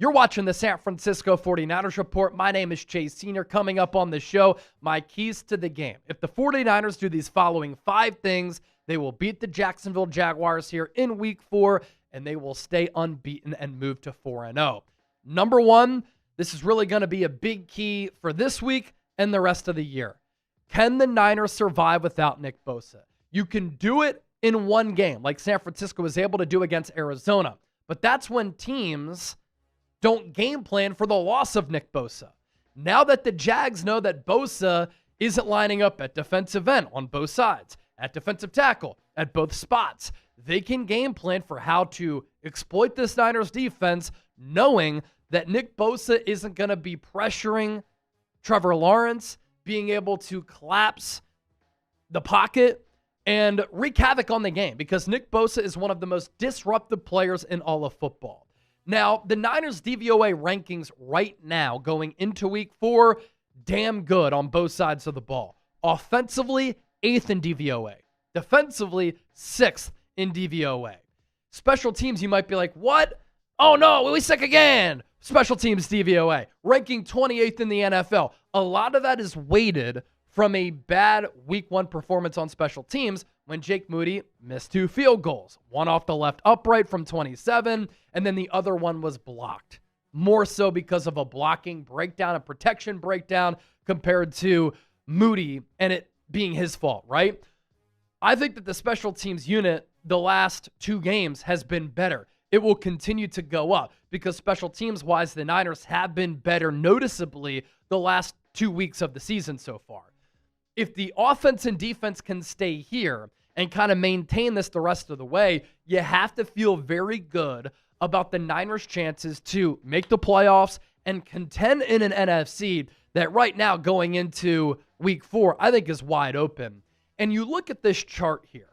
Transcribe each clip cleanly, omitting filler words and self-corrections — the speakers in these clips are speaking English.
You're watching the San Francisco 49ers Report. My name is Chase Sr. Coming up on the show, my keys to the game. If the 49ers do these following 5 things, they will beat the Jacksonville Jaguars here in Week 4, and they will stay unbeaten and move to 4-0. Number 1, this is really going to be a big key for this week and the rest of the year. Can the Niners survive without Nick Bosa? You can do it in one game, like San Francisco was able to do against Arizona, but that's when teams don't game plan for the loss of Nick Bosa. Now that the Jags know that Bosa isn't lining up at defensive end on both sides, at defensive tackle, at both spots, they can game plan for how to exploit this Niners defense, knowing that Nick Bosa isn't going to be pressuring Trevor Lawrence, being able to collapse the pocket and wreak havoc on the game, because Nick Bosa is one of the most disruptive players in all of football. Now, the Niners DVOA rankings right now going into Week 4, damn good on both sides of the ball. Offensively, 8th in DVOA. Defensively, 6th in DVOA. Special teams, you might be like, what? Oh no, we suck again. Special teams DVOA, ranking 28th in the NFL. A lot of that is weighted from a bad Week 1 performance on special teams when Jake Moody missed 2 field goals. One off the left upright from 27, and then the other one was blocked. More so because of a blocking breakdown, a protection breakdown, compared to Moody and it being his fault, right? I think that the special teams unit the last 2 games has been better. It will continue to go up because special teams-wise, the Niners have been better noticeably the last 2 weeks of the season so far. If the offense and defense can stay here and kind of maintain this the rest of the way, you have to feel very good about the Niners' chances to make the playoffs and contend in an NFC that right now going into Week 4, I think is wide open. And you look at this chart here.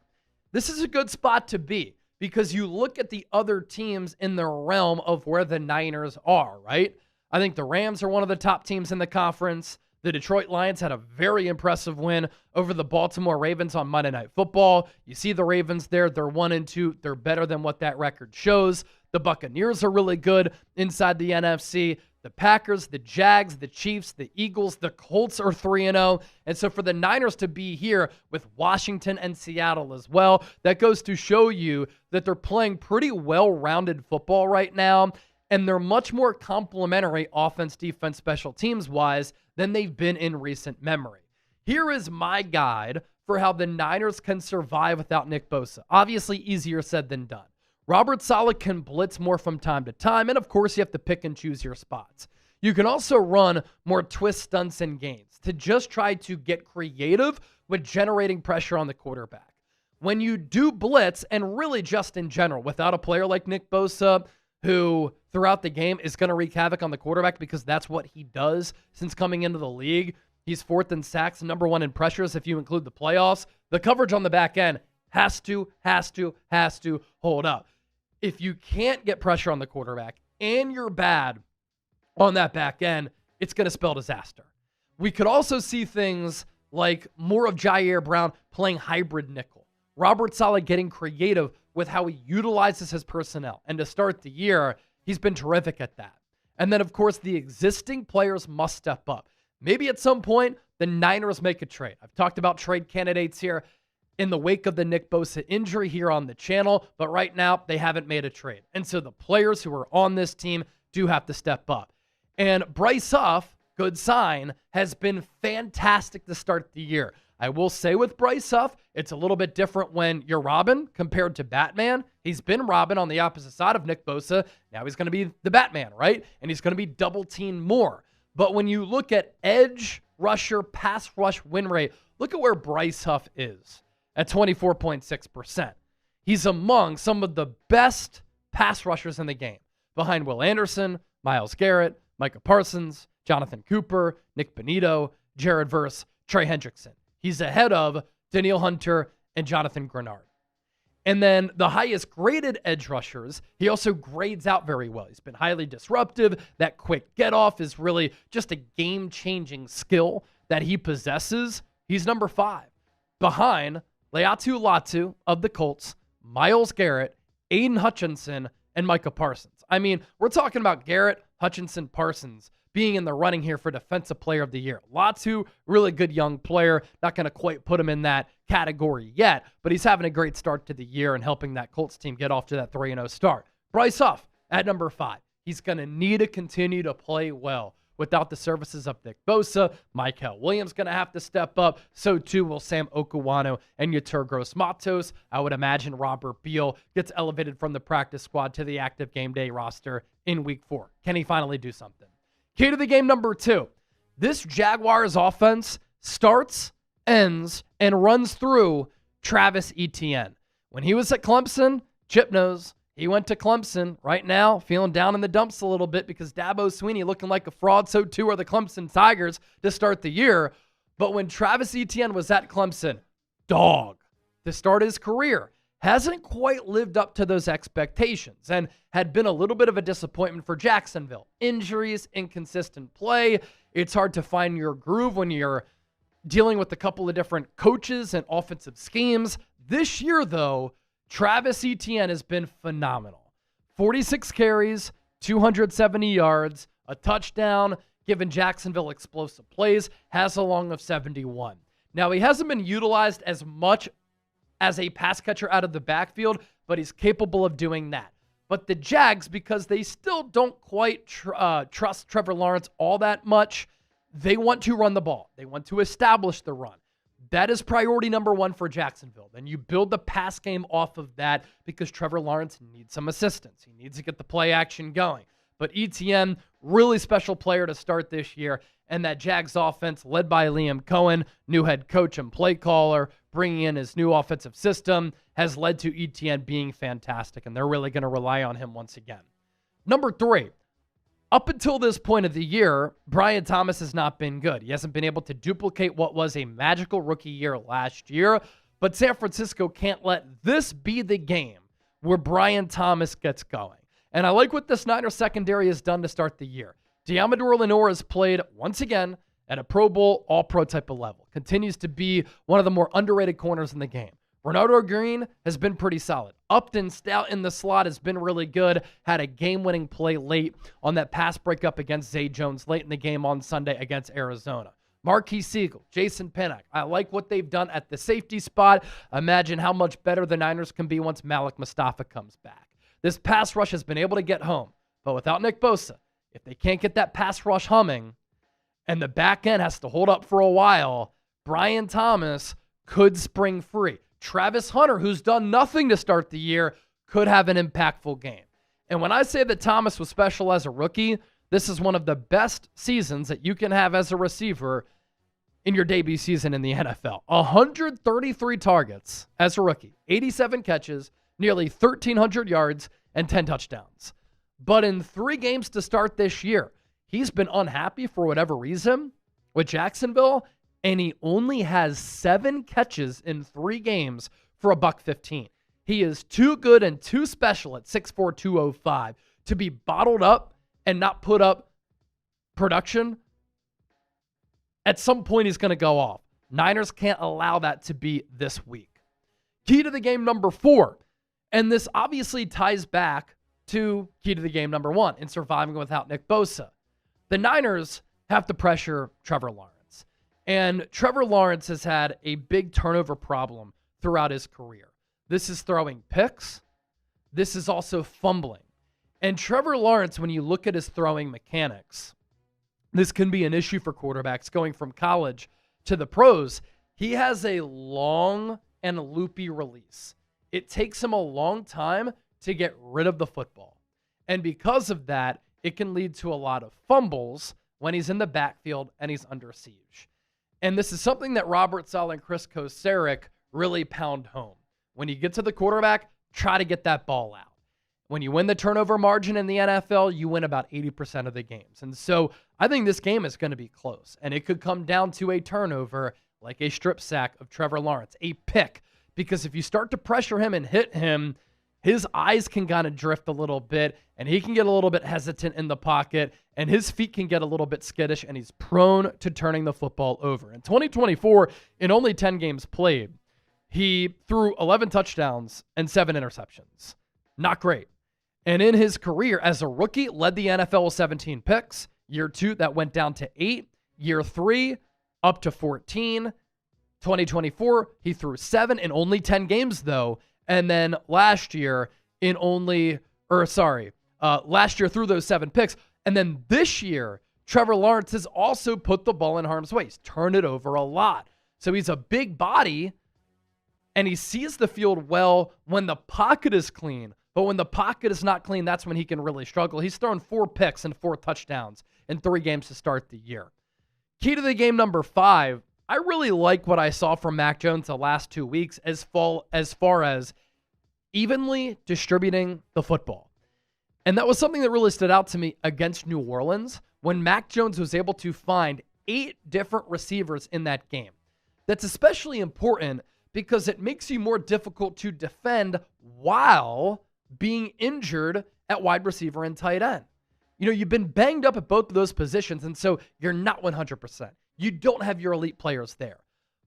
This is a good spot to be because you look at the other teams in the realm of where the Niners are, right? I think the Rams are one of the top teams in the conference. The Detroit Lions had a very impressive win over the Baltimore Ravens on Monday Night Football. You see the Ravens there. They're 1-2. They're better than what that record shows. The Buccaneers are really good inside the NFC. The Packers, the Jags, the Chiefs, the Eagles, the Colts are 3-0. And so for the Niners to be here with Washington and Seattle as well, that goes to show you that they're playing pretty well-rounded football right now. And they're much more complementary offense, defense, special teams-wise than they've been in recent memory. Here is my guide for how the Niners can survive without Nick Bosa. Obviously, easier said than done. Robert Saleh can blitz more from time to time, and of course, you have to pick and choose your spots. You can also run more twist stunts and gains to just try to get creative with generating pressure on the quarterback. When you do blitz, and really just in general, without a player like Nick Bosa, who throughout the game is going to wreak havoc on the quarterback because that's what he does since coming into the league. He's 4th in sacks, number 1 in pressures if you include the playoffs. The coverage on the back end has to hold up. If you can't get pressure on the quarterback and you're bad on that back end, it's going to spell disaster. We could also see things like more of Jair Brown playing hybrid nickel. Robert Saleh getting creative with how he utilizes his personnel. And to start the year, he's been terrific at that. And then, of course, the existing players must step up. Maybe at some point, the Niners make a trade. I've talked about trade candidates here in the wake of the Nick Bosa injury here on the channel, but right now, they haven't made a trade. And so the players who are on this team do have to step up. And Bryce Huff, good sign, has been fantastic to start the year. I will say with Bryce Huff, it's a little bit different when you're Robin compared to Batman. He's been Robin on the opposite side of Nick Bosa. Now he's going to be the Batman, right? And he's going to be double-teamed more. But when you look at edge rusher, pass rush win rate, look at where Bryce Huff is at 24.6%. He's among some of the best pass rushers in the game, behind Will Anderson, Myles Garrett, Micah Parsons, Jonathan Cooper, Nick Bonito, Jared Verse, Trey Hendrickson. He's ahead of Danielle Hunter and Jonathan Grenard. And then the highest graded edge rushers, he also grades out very well. He's been highly disruptive. That quick get off is really just a game-changing skill that he possesses. He's number 5, behind Laiatu Latu of the Colts, Myles Garrett, Aiden Hutchinson, and Micah Parsons. I mean, we're talking about Garrett Hutchinson Parsons being in the running here for Defensive Player of the Year. Latu, really good young player. Not going to quite put him in that category yet, but he's having a great start to the year and helping that Colts team get off to that 3-0 start. Bryce Huff at number 5. He's going to need to continue to play well. Without the services of Nick Bosa, Michael Williams going to have to step up. So too will Sam Okuwano and Yetur Gross-Matos. I would imagine Robert Beal gets elevated from the practice squad to the active game day roster in week 4. Can he finally do something? Key to the game number 2. This Jaguars offense starts, ends, and runs through Travis Etienne. When he was at Clemson, Chip knows, he went to Clemson. Right now, feeling down in the dumps a little bit because Dabo Swinney looking like a fraud. So too are the Clemson Tigers to start the year. But when Travis Etienne was at Clemson, dog, to start his career, hasn't quite lived up to those expectations and had been a little bit of a disappointment for Jacksonville. Injuries, inconsistent play. It's hard to find your groove when you're dealing with a couple of different coaches and offensive schemes. This year, though, Travis Etienne has been phenomenal. 46 carries, 270 yards, a touchdown, giving Jacksonville explosive plays, has a long of 71. Now, he hasn't been utilized as much as a pass catcher out of the backfield, but he's capable of doing that. But the Jags, because they still don't quite trust Trevor Lawrence all that much, they want to run the ball. They want to establish the run. That is priority number 1 for Jacksonville. Then you build the pass game off of that because Trevor Lawrence needs some assistance. He needs to get the play action going. But Etienne, really special player to start this year. And that Jags offense, led by Liam Cohen, new head coach and play caller, bringing in his new offensive system, has led to Etienne being fantastic. And they're really going to rely on him once again. Number 3. Up until this point of the year, Brian Thomas has not been good. He hasn't been able to duplicate what was a magical rookie year last year, but San Francisco can't let this be the game where Brian Thomas gets going. And I like what this Niners secondary has done to start the year. Deommodore Lenoir has played, once again, at a Pro Bowl, all-pro type of level. Continues to be one of the more underrated corners in the game. Renardo Green has been pretty solid. Upton Stout in the slot has been really good. Had a game-winning play late on that pass breakup against Zay Jones late in the game on Sunday against Arizona. Marquis Siegel, Jason Pinnock. I like what they've done at the safety spot. Imagine how much better the Niners can be once Malik Mustafa comes back. This pass rush has been able to get home, but without Nick Bosa, if they can't get that pass rush humming and the back end has to hold up for a while, Brian Thomas could spring free. Travis Hunter, who's done nothing to start the year, could have an impactful game. And when I say that Thomas was special as a rookie, this is one of the best seasons that you can have as a receiver in your debut season in the NFL. 133 targets as a rookie, 87 catches, nearly 1,300 yards, and 10 touchdowns. But in 3 games to start this year, he's been unhappy for whatever reason with Jacksonville, and he only has 7 catches in 3 games for $115. He is too good and too special at 6'4", 205 to be bottled up and not put up production. At some point, he's going to go off. Niners can't allow that to be this week. Key to the game number 4, and this obviously ties back to key to the game number 1 in surviving without Nick Bosa. The Niners have to pressure Trevor Lawrence. And Trevor Lawrence has had a big turnover problem throughout his career. This is throwing picks. This is also fumbling. And Trevor Lawrence, when you look at his throwing mechanics, this can be an issue for quarterbacks going from college to the pros. He has a long and loopy release. It takes him a long time to get rid of the football. And because of that, it can lead to a lot of fumbles when he's in the backfield and he's under siege. And this is something that Robert Saleh and Chris Kocurek really pound home. When you get to the quarterback, try to get that ball out. When you win the turnover margin in the NFL, you win about 80% of the games. And so I think this game is going to be close. And it could come down to a turnover, like a strip sack of Trevor Lawrence, a pick. Because if you start to pressure him and hit him, his eyes can kind of drift a little bit, and he can get a little bit hesitant in the pocket, and his feet can get a little bit skittish, and he's prone to turning the football over. In 2024, in only 10 games played, he threw 11 touchdowns and 7 interceptions. Not great. And in his career as a rookie, led the NFL with 17 picks. Year 2, that went down to 8. Year 3, up to 14. 2024, he threw 7 in only 10 games, though. And then last year, last year threw those 7 picks. And then this year, Trevor Lawrence has also put the ball in harm's way. He's turned it over a lot. So he's a big body, and he sees the field well when the pocket is clean. But when the pocket is not clean, that's when he can really struggle. He's thrown 4 picks and 4 touchdowns in 3 games to start the year. Key to the game number 5, I really like what I saw from Mac Jones the last 2 weeks as far as evenly distributing the football. And that was something that really stood out to me against New Orleans when Mac Jones was able to find 8 different receivers in that game. That's especially important because it makes you more difficult to defend while being injured at wide receiver and tight end. You've been banged up at both of those positions, and so you're not 100%. You don't have your elite players there.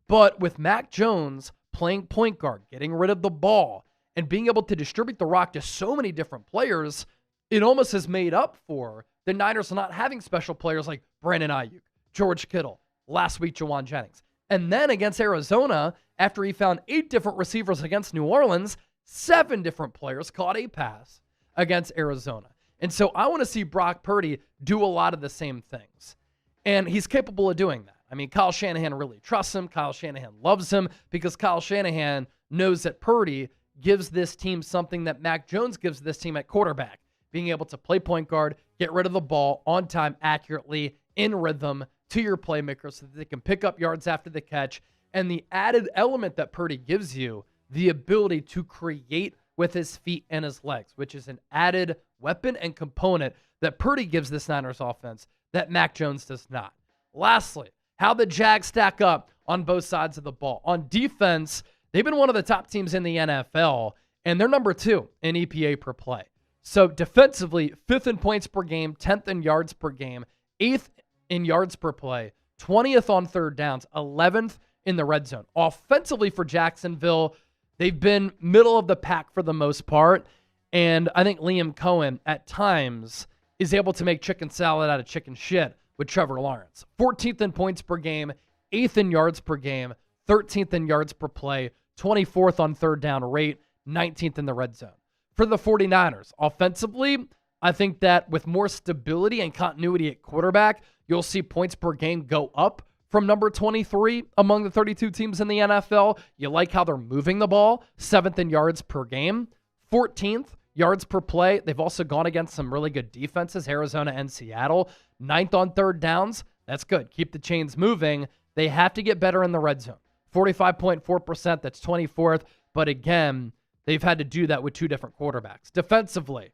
But with Mac Jones playing point guard, getting rid of the ball, and being able to distribute the rock to so many different players, it almost has made up for the Niners not having special players like Brandon Ayuk, George Kittle, last week Jawan Jennings. And then against Arizona, after he found 8 different receivers against New Orleans, 7 different players caught a pass against Arizona. And so I want to see Brock Purdy do a lot of the same things. And he's capable of doing that. I mean, Kyle Shanahan really trusts him. Kyle Shanahan loves him because Kyle Shanahan knows that Purdy gives this team something that Mac Jones gives this team at quarterback, being able to play point guard, get rid of the ball on time, accurately, in rhythm to your playmakers so that they can pick up yards after the catch. And the added element that Purdy gives you, the ability to create with his feet and his legs, which is an added weapon and component that Purdy gives this Niners offense that Mac Jones does not. Lastly, how the Jags stack up on both sides of the ball. On defense, they've been one of the top teams in the NFL, and they're number 2 in EPA per play. So defensively, 5th in points per game, 10th in yards per game, 8th in yards per play, 20th on third downs, 11th in the red zone. Offensively for Jacksonville, they've been middle of the pack for the most part, and I think Liam Cohen at times is able to make chicken salad out of chicken shit with Trevor Lawrence. 14th in points per game, 8th in yards per game, 13th in yards per play, 24th on third down rate, 19th in the red zone. For the 49ers, offensively, I think that with more stability and continuity at quarterback, you'll see points per game go up from number 23 among the 32 teams in the NFL. You like how they're moving the ball, 7th in yards per game, 14th yards per play. They've also gone against some really good defenses, Arizona and Seattle. 9th on third downs. That's good. Keep the chains moving. They have to get better in the red zone. 45.4%. That's 24th. But again, they've had to do that with 2 different quarterbacks. Defensively,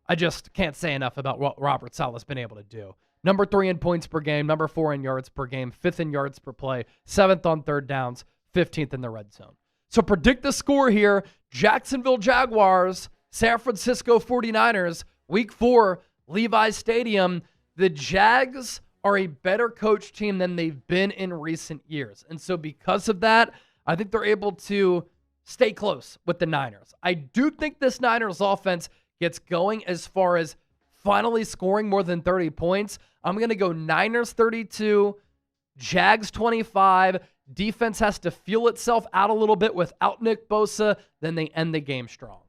I just can't say enough about what Robert Saleh's been able to do. Number 3 in points per game, number 4 in yards per game, 5th in yards per play, 7th on third downs, 15th in the red zone. So predict the score here. Jacksonville Jaguars, San Francisco 49ers, Week 4, Levi Stadium. The Jags are a better coach team than they've been in recent years. And so because of that, I think they're able to stay close with the Niners. I do think this Niners offense gets going as far as finally scoring more than 30 points. I'm going to go Niners 32, Jags 25. Defense has to feel itself out a little bit without Nick Bosa. Then they end the game strong.